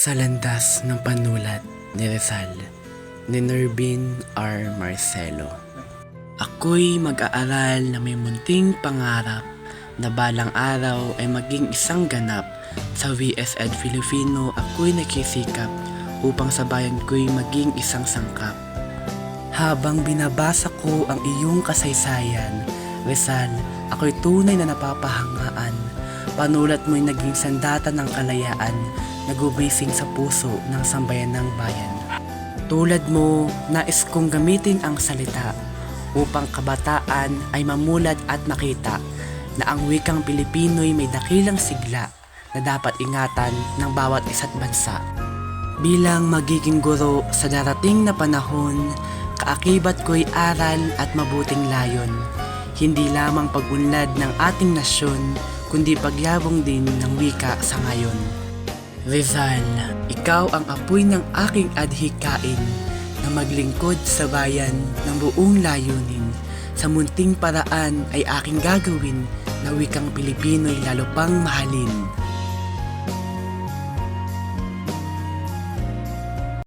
Sa landas ng panulat ni Rizal, ni Nervin R. Marcelo. Ako'y mag-aaral na may munting pangarap na balang araw ay maging isang ganap. Sa VS Ed Filipino ako'y nakisikap upang sa bayan ko'y maging isang sangkap. Habang binabasa ko ang iyong kasaysayan, Rizal, ako'y tunay na napapahangaan. Panulat mo'y naging sandata ng kalayaan na gumising sa puso ng sambayan ng bayan. Tulad mo, nais kong gamitin ang salita upang kabataan ay mamulat at makita na ang wikang Pilipino'y may dakilang sigla na dapat ingatan ng bawat isa't bansa. Bilang magiging guro sa darating na panahon, kaakibat ko'y aral at mabuting layon. Hindi lamang pag-unlad ng ating nasyon, kundi pagyabong din ng wika sa ngayon. Rizal, ikaw ang apoy ng aking adhikain na maglingkod sa bayan ng buong layunin. Sa munting paraan ay aking gagawin na wikang Pilipino'y lalo pang mahalin.